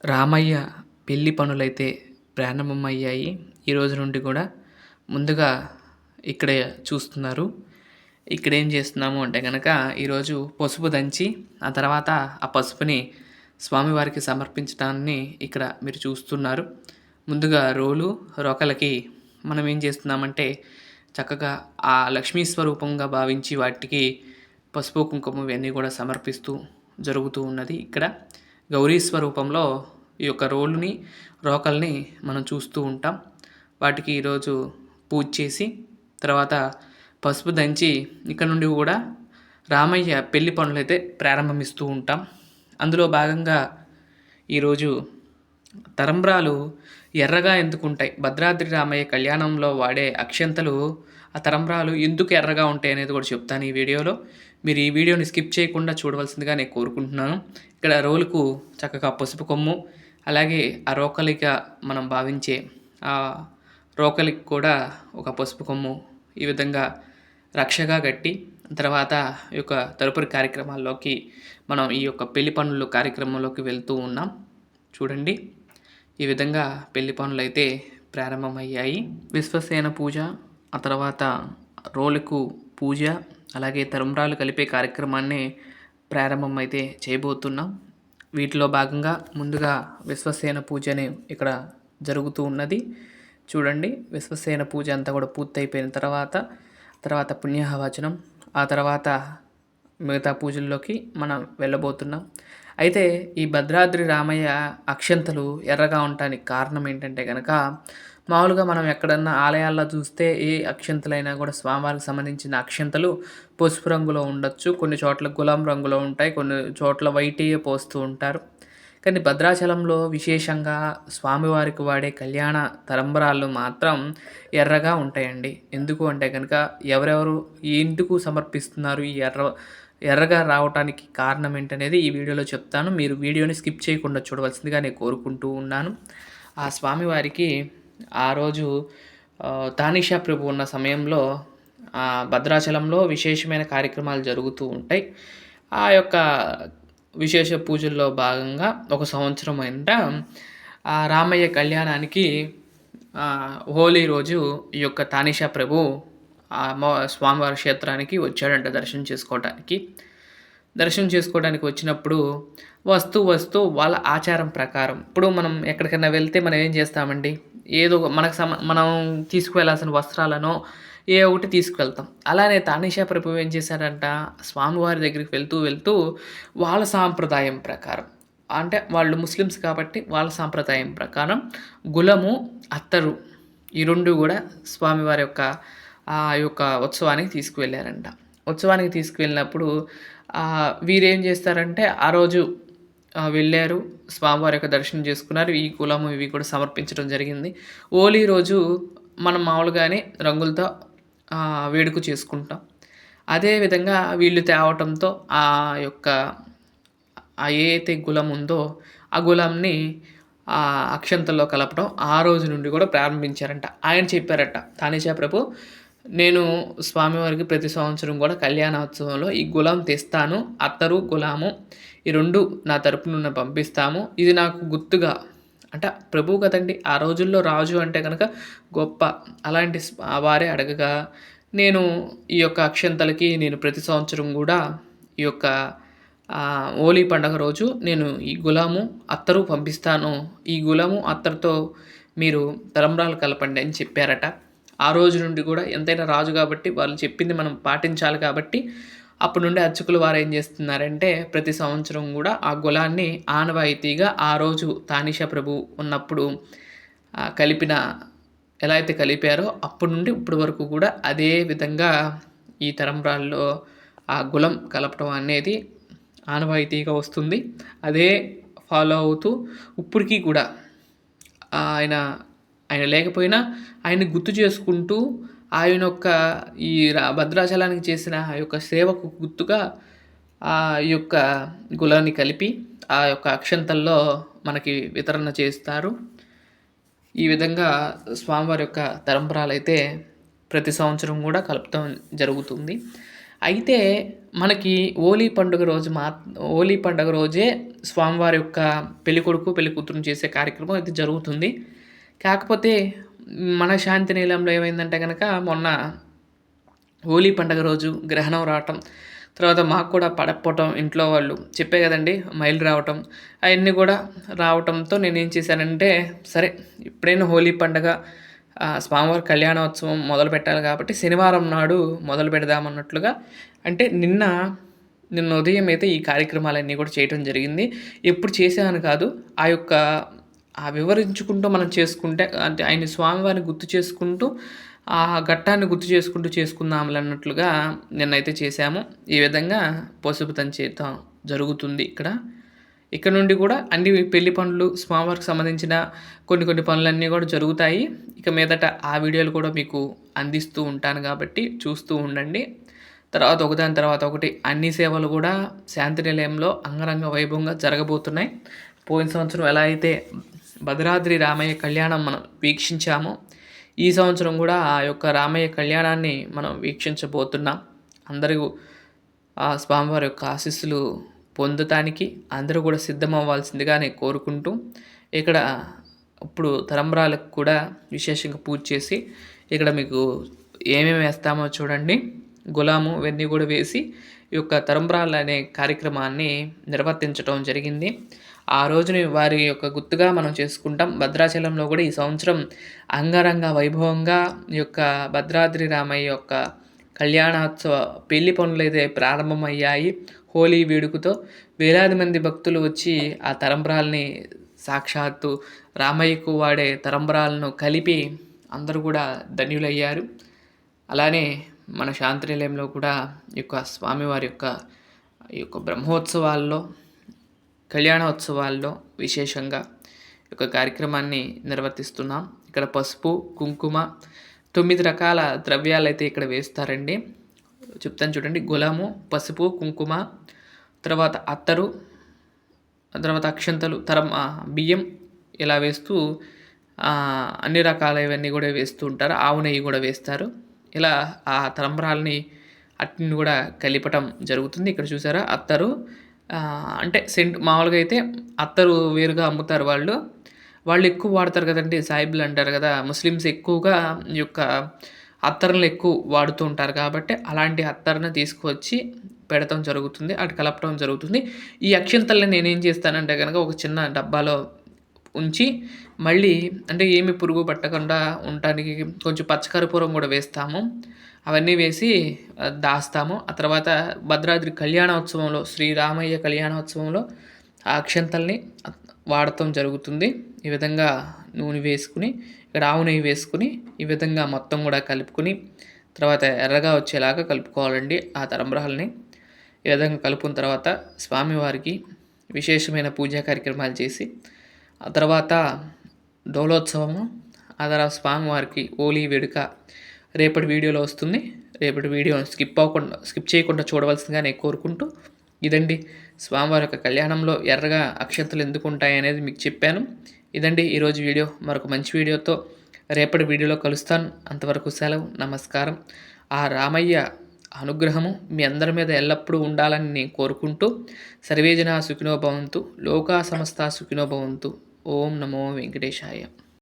రామయ్య పెళ్లి పనులైతే ప్రారంభమయ్యాయి. ఈరోజు నుండి కూడా ముందుగా ఇక్కడ చూస్తున్నారు. ఇక్కడేం చేస్తున్నాము అంటే గనక ఈరోజు పసుపు దంచి ఆ తర్వాత ఆ పసుపుని స్వామివారికి సమర్పించడాన్ని ఇక్కడ మీరు చూస్తున్నారు. ముందుగా రోకలకి మనం ఏం చేస్తున్నామంటే చక్కగా ఆ లక్ష్మీ స్వరూపంగా భావించి వాటికి పసుపు, కుంకుమ ఇవన్నీ కూడా సమర్పిస్తూ జరుగుతూ ఉన్నది. ఇక్కడ గౌరీ స్వరూపంలో ఈ యొక్క రోకల్ని మనం చూస్తూ ఉంటాం. వాటికి ఈరోజు పూజ చేసి తర్వాత పసుపు దంచి ఇక్కడ నుండి కూడా రామయ్య పెళ్లి పనులైతే ప్రారంభమిస్తూ ఉంటాం. అందులో భాగంగా ఈరోజు తలంబ్రాలు ఎర్రగా ఎందుకుంటాయి, భద్రాద్రి రామయ్య కళ్యాణంలో వాడే అక్షంతలు ఆ తలంబ్రాలు ఎందుకు ఎర్రగా ఉంటాయి అనేది కూడా చెప్తాను ఈ వీడియోలో. మీరు ఈ వీడియోని స్కిప్ చేయకుండా చూడవలసిందిగా నేను కోరుకుంటున్నాను. ఇక్కడ రోలుకు చక్కగా పసుపు కొమ్ము, అలాగే ఆ రోకలిగా మనం భావించే ఆ రోకలికి కూడా ఒక పసుపు కొమ్ము ఈ విధంగా రక్షగా కట్టి తర్వాత ఈ యొక్క తదుపరి కార్యక్రమాల్లోకి మనం ఈ యొక్క పెళ్లి పనులు కార్యక్రమంలోకి వెళ్తూ ఉన్నాం. చూడండి, ఈ విధంగా పెళ్లి పనులు అయితే ప్రారంభమయ్యాయి. విశ్వసేన పూజ, ఆ తర్వాత రోలుకు పూజ, అలాగే తలంబ్రాలు కలిపే కార్యక్రమాన్ని ప్రారంభం అయితే చేయబోతున్నాం. వీటిలో భాగంగా ముందుగా విశ్వసేన పూజని ఇక్కడ జరుగుతూ ఉన్నది. చూడండి, విశ్వసేన పూజ అంతా కూడా పూర్తయిపోయిన తర్వాత పుణ్యాహవచనం, ఆ తర్వాత మిగతా పూజల్లోకి మనం వెళ్ళబోతున్నాం. అయితే ఈ భద్రాద్రి రామయ్య అక్షంతలు ఎర్రగా ఉండటానికి కారణం ఏంటంటే కనుక, మామూలుగా మనం ఎక్కడన్నా ఆలయాల్లో చూస్తే ఏ అక్షంతలైనా కూడా స్వామివారికి సంబంధించిన అక్షంతలు పసుపు రంగులో ఉండొచ్చు, కొన్ని చోట్ల గులాం రంగులో ఉంటాయి, కొన్ని చోట్ల వైట్యే పోస్తూ ఉంటారు. కానీ భద్రాచలంలో విశేషంగా స్వామివారికి వాడే కళ్యాణ తలంబ్రాలు మాత్రం ఎర్రగా ఉంటాయండి. ఎందుకు అంటే కనుక ఎవరెవరు ఎందుకు సమర్పిస్తున్నారు, ఈ ఎర్రగా రావటానికి కారణం ఏంటనేది ఈ వీడియోలో చెప్తాను. మీరు వీడియోని స్కిప్ చేయకుండా చూడవలసిందిగా నేను కోరుకుంటూ ఉన్నాను. ఆ స్వామివారికి ఆ రోజు తానీషా ప్రభు ఉన్న సమయంలో భద్రాచలంలో విశేషమైన కార్యక్రమాలు జరుగుతూ ఉంటాయి. ఆ యొక్క విశేష పూజల్లో భాగంగా ఒక సంవత్సరం అయినట ఆ రామయ్య కళ్యాణానికి హోలీ రోజు ఈ యొక్క తానీషా ప్రభు స్వామివారి క్షేత్రానికి వచ్చాడంట దర్శనం చేసుకోవడానికి వచ్చినప్పుడు వస్తూ వాళ్ళ ఆచారం ప్రకారం, ఇప్పుడు మనం ఎక్కడికైనా వెళ్తే మనం ఏం చేస్తామండి, ఏదో మనం తీసుకువెళ్ళాల్సిన వస్త్రాలను ఏ ఒకటి తీసుకువెళ్తాం. అలానే తానీషా ప్రభు ఏం చేశాడంట, స్వామివారి దగ్గరికి వెళ్తూ వాళ్ళ సాంప్రదాయం ప్రకారం, అంటే వాళ్ళు ముస్లిమ్స్ కాబట్టి వాళ్ళ సాంప్రదాయం ప్రకారం గులము, అత్తరు ఈ రెండు కూడా స్వామివారి యొక్క ఆ యొక్క ఉత్సవానికి తీసుకువెళ్ళారంట. ఉత్సవానికి తీసుకువెళ్ళినప్పుడు వీరేం చేస్తారంటే ఆ రోజు వెళ్ళారు, స్వామివారి యొక్క దర్శనం చేసుకున్నారు, ఈ కులము ఇవి కూడా సమర్పించడం జరిగింది. హోలీ రోజు మనం మామూలుగానే రంగులతో వేడుక చేసుకుంటాం. అదేవిధంగా వీళ్ళు తేవటంతో ఆ యొక్క ఏదైతే గులం ఉందో ఆ గులంని అక్షంతల్లో కలపడం ఆ రోజు నుండి కూడా ప్రారంభించారంట. ఆయన చెప్పారట, తానీషా ప్రభు, నేను స్వామివారికి ప్రతి సంవత్సరం కూడా కళ్యాణోత్సవంలో ఈ గులాం తెస్తాను, అత్తరు గులాము ఈ రెండు నా తరపున పంపిస్తాము, ఇది నాకు గుర్తుగా, అంటే ప్రభువు కదండి, ఆ రోజుల్లో రాజు అంటే కనుక గొప్ప, అలాంటి వారే అడగగా నేను ఈ యొక్క అక్షంతలకి నేను ప్రతి సంవత్సరం కూడా ఈ యొక్క హోలీ పండుగ రోజు నేను ఈ గులాము అత్తరు పంపిస్తాను, ఈ గులాము అత్తరుతో మీరు తలంబ్రాలు కలపండి అని చెప్పారట. ఆ రోజు నుండి కూడా ఎంతైనా రాజు కాబట్టి వాళ్ళు చెప్పింది మనం పాటించాలి కాబట్టి అప్పటి నుండి అర్చకులు వారు ఏం చేస్తున్నారంటే ప్రతి సంవత్సరం కూడా ఆ గులాన్ని ఆనవాయితీగా ఆ రోజు తానీషా ప్రభు ఉన్నప్పుడు కలిపిన ఎలా అయితే కలిపారో అప్పటి నుండి ఇప్పటి వరకు కూడా అదే విధంగా ఈ తలంబ్రాల్లో ఆ గులం కలపడం అనేది ఆనవాయితీగా వస్తుంది. అదే ఫాలో అవుతూ ఇప్పటికీ కూడా ఆయన లేకపోయినా ఆయన్ని గుర్తు చేసుకుంటూ ఆయన యొక్క ఈ భద్రాచలానికి చేసిన ఆ యొక్క సేవకు గుర్తుగా ఈ యొక్క గులాన్ని కలిపి ఆ యొక్క అక్షంతల్లో మనకి వితరణ చేస్తారు. ఈ విధంగా స్వామివారి యొక్క తలంబ్రాలు అయితే ప్రతి సంవత్సరం కూడా కలపడం జరుగుతుంది. అయితే మనకి హోలీ పండుగ రోజే స్వామివారి యొక్క పెళ్ళికొడుకు, పెళ్ళికూతురుని చేసే కార్యక్రమం అయితే జరుగుతుంది. కాకపోతే మన శాంతి నిలయంలో ఏమైందంటే గనక మొన్న హోలీ పండుగ రోజు గ్రహణం రావటం, తర్వాత మాకు కూడా పడకపోవటం, ఇంట్లో వాళ్ళు చెప్పే కదండీ మైలు రావటం, అవన్నీ కూడా రావటంతో నేనేం చేశానంటే, సరే ఎప్పుడైనా హోలీ పండగ స్వామివారి కళ్యాణోత్సవం మొదలు పెట్టాలి కాబట్టి శనివారం నాడు మొదలు పెడదామన్నట్లుగా, అంటే నిన్న ఉదయం అయితే ఈ కార్యక్రమాలన్నీ కూడా చేయటం జరిగింది. ఎప్పుడు చేశాను కాదు, వివరించుకుంటూ మనం చేసుకుంటే, అంటే ఆయన స్వామివారిని గుర్తు చేసుకుంటూ ఆ ఘట్టాన్ని గుర్తు చేసుకుంటూ చేసుకుందాంలే అన్నట్లుగా నిన్నైతే చేశాము. ఈ విధంగా పసుపు తంచేయటం జరుగుతుంది ఇక్కడ. ఇక్కడ నుండి కూడా అన్ని పెళ్లి పనులు, స్వామివారికి సంబంధించిన కొన్ని పనులన్నీ కూడా జరుగుతాయి. ఇక మీదట ఆ వీడియోలు కూడా మీకు అందిస్తూ ఉంటాను కాబట్టి చూస్తూ ఉండండి. తర్వాత ఒకదాని తర్వాత ఒకటి అన్ని సేవలు కూడా శాంతి నిలయంలో అంగరంగ వైభవంగా జరగబోతున్నాయి. పోయిన సంవత్సరం ఎలా అయితే భద్రాద్రి రామయ్య కళ్యాణం మనం వీక్షించామో, ఈ సంవత్సరం కూడా ఆ యొక్క రామయ్య కళ్యాణాన్ని మనం వీక్షించబోతున్నాం. అందరూ ఆ స్వామివారి యొక్క ఆశీస్సులు పొందటానికి అందరూ కూడా సిద్ధమవ్వాల్సిందిగా నేను కోరుకుంటూ, ఇక్కడ ఇప్పుడు తలంబ్రాలకు కూడా విశేషంగా పూజ చేసి, ఇక్కడ మీకు ఏమేమి వేస్తామో చూడండి, గులాము ఇవన్నీ కూడా వేసి ఈ యొక్క తలంబ్రాలు అనే కార్యక్రమాన్ని నిర్వర్తించడం జరిగింది. ఆ రోజుని వారి యొక్క గుర్తుగా మనం చేసుకుంటాం. భద్రాచలంలో కూడా ఈ సంవత్సరం అంగరంగ వైభవంగా ఈ యొక్క భద్రాద్రి రామయ్య యొక్క కళ్యాణోత్సవ పెళ్లి పనులు అయితే ప్రారంభమయ్యాయి. హోలీ వేడుకతో వేలాది మంది భక్తులు వచ్చి ఆ తలంబ్రాల్ని సాక్షాత్తు రామయ్యకు వాడే తలంబ్రాలను కలిపి అందరూ కూడా ధన్యులయ్యారు. అలానే మన శాంతి నిలయంలో కూడా ఈ యొక్క స్వామివారి ఈ యొక్క బ్రహ్మోత్సవాల్లో, కళ్యాణోత్సవాల్లో విశేషంగా ఈ యొక్క కార్యక్రమాన్ని నిర్వర్తిస్తున్నాం. ఇక్కడ పసుపు, కుంకుమ 9 రకాల ద్రవ్యాలు అయితే ఇక్కడ వేస్తారండి. చెప్తాను చూడండి. గులాము, పసుపు, కుంకుమ, తర్వాత అత్తరు, తర్వాత అక్షంతలు, బియ్యం ఇలా వేస్తూ అన్ని రకాల ఇవన్నీ కూడా వేస్తూ ఉంటారు. ఆవు నెయ్యి కూడా వేస్తారు. ఇలా ఆ తలంబ్రాలని అట్టిని కూడా కలిపటం జరుగుతుంది. ఇక్కడ చూసారా అత్తరు, అంటే మామూలుగా అయితే అత్తరు వేరుగా అమ్ముతారు వాళ్ళు ఎక్కువ వాడతారు కదండి, సాయిబులు అంటారు కదా, ముస్లిమ్స్ ఎక్కువగా ఈ యొక్క అత్తర్లను ఎక్కువ వాడుతూ ఉంటారు కాబట్టి అలాంటి అత్తర్ని తీసుకువచ్చి పెడతాం జరుగుతుంది, అటు కలపడం జరుగుతుంది. ఈ అక్షంతల్ని నేనేం చేస్తానంటే కనుక ఒక చిన్న డబ్బాలో ఉంచి, మళ్ళీ అంటే ఏమి పురుగు పట్టకుండా ఉండటానికి కొంచెం పచ్చకర్పూరం కూడా వేస్తాము. అవన్నీ వేసి దాస్తాము. ఆ తర్వాత భద్రాద్రి కళ్యాణోత్సవంలో, శ్రీరామయ్య కళ్యాణోత్సవంలో ఆ అక్షంతల్ని వాడటం జరుగుతుంది. ఈ విధంగా నూనె వేసుకుని, ఇక్కడ ఆవు నెయ్యి వేసుకుని ఈ విధంగా మొత్తం కూడా కలుపుకొని, తర్వాత ఎర్రగా వచ్చేలాగా కలుపుకోవాలండి ఆ తలంబ్రాలని. ఈ విధంగా కలుపుకున్న తర్వాత స్వామివారికి విశేషమైన పూజా కార్యక్రమాలు చేసి, ఆ తర్వాత డోలోత్సవము, ఆ తర్వాత స్వామివారికి హోలీ వేడుక రేపటి వీడియోలో వస్తుంది. రేపటి వీడియోని స్కిప్ చేయకుండా చూడవలసిందిగా నేను కోరుకుంటూ, ఇదండి స్వామివారి యొక్క కళ్యాణంలో ఎర్రగా అక్షంతలు ఎందుకు ఉంటాయి అనేది మీకు చెప్పాను. ఇదండి ఈరోజు వీడియో. మరొక మంచి వీడియోతో రేపటి వీడియోలో కలుస్తాను. అంతవరకు సెలవు, నమస్కారం. ఆ రామయ్య అనుగ్రహము మీ అందరి మీద ఎల్లప్పుడూ ఉండాలని నేను కోరుకుంటూ, సర్వేజన సుఖినో భవంతు, లోకా సమస్త సుఖినో భవంతు. ఓం నమో వెంకటేశాయ.